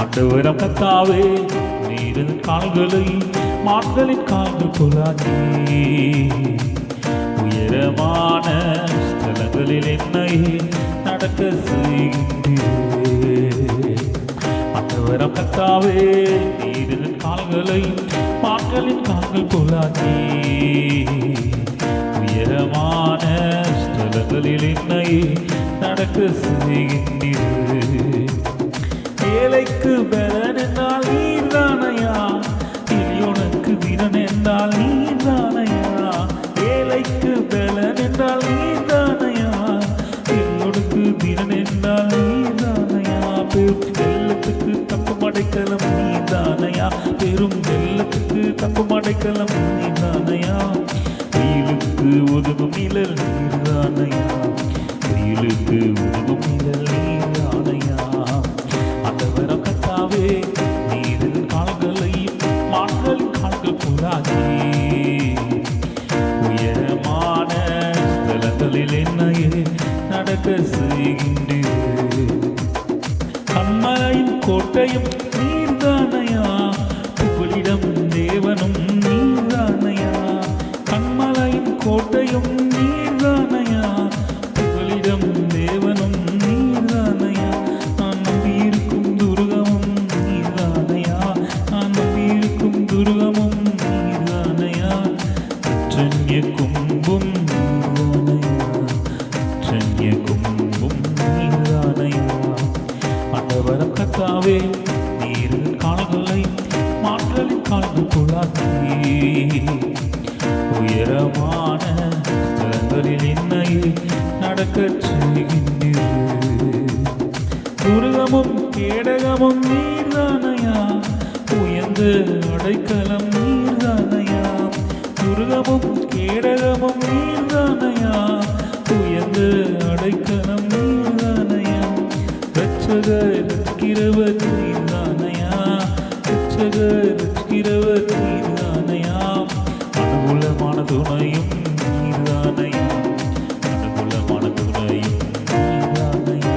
ஆண்டவரம் கத்தாவே நீரின் கால்களை மான்களின் கால்கள் போலாக்கி உயரமான ஸ்தலங்களில் என்னை நடக்க செய்கின்றீரே. ஆண்டவரம் கத்தாவே நீரின் கால்களை மான்களின் கால்கள் போலாக்கி உயரமான ஸ்தலங்களில் என்னை நடக்க செய்கின்றீரே. ஏழைக்கு பலன் என்றால் நீர்தானையா, எளியோனுக்கு வீரன் என்றால் நீர்தானையா. ஏழைக்கு பலன் என்றால் நீர்தானையா, எளியோனுக்கு வீரன் என்றால் நீர்தானையா. பெரும் வெள்ளத்துக்கு தப்பும் அடைக்கலம் நீர்தானையா, பெரும் வெள்ளத்துக்கு தப்பும் அடைக்கலம் நீர்தானையா. வெயிலுக்கு ஒதுங்கும் நிழல் நீர்தானையா, வெயிலுக்கு ஒதுங்கும் நிழல் நீர்தானையா. ஆண்டவரம் கத்தாவே நீரின் கால்களை மான்களின் கால்கள் போலாக்கி உயரமான ஸ்தலங்களில் என்னையே நடக்க செய்கின்றீரே. கண்மலையும் கோட்டையும் நீர்தானையா, புகலிடம் தேவனும் நீர்தானையா. கண்மலையும் கோட்டையும் நீர்தானையா, புகலிடம் தேவனும் நீர்தானையா. நான் நம்பியிருக்கும் துருகமும் நீர்தானையா, நான் நம்பியிருக்கும் துருகமும் நீர்தானையா. அற்றன்ய கும்பும் நீர்தானையா, அற்றன்ய கும்பும் நீர்தானையா. ஆண்டவரம் கத்தாவே நீரின் கால்களை மான்களின் கால்கள் போலாக்கி உயரமான ஸ்தலங்களில் என்னையே நடக்கச் செய்கின்றீரே. துருகமும் கேடகமும் நீர்தானையா, உயர்ந்த அடைக்கலம் நீர்தானையா. துருகமும் கேடகமும் நீர்தானையா, உயர்ந்த அடைக்கலம் நீர்தானையா. ரட்சகர் ரட்சிக்கிறவர் நீர்தானையா, ரட்சகர் ரட்சிக்கிறவர் நீர்தானையா. அனுகூலமான துணையும் நீர்தானையா, அனுகூலமான துணையும் நீர்தானையா.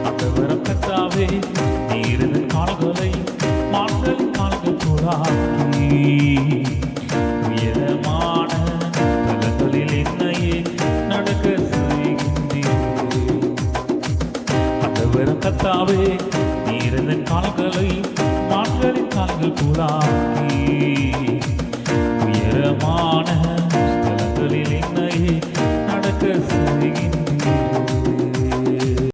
ஆண்டவரம் கத்தாவே நீரின் கால்களை மான்களின் கால்கள் போலாக்கி உயரமான ஸ்தலங்களில் என்னையே நடக்க செய்கின்றீரே. ஆண்டவரம் கத்தாவே நீரின் கால்களை மான்களின் கால்கள் போலாக்கி உயரமான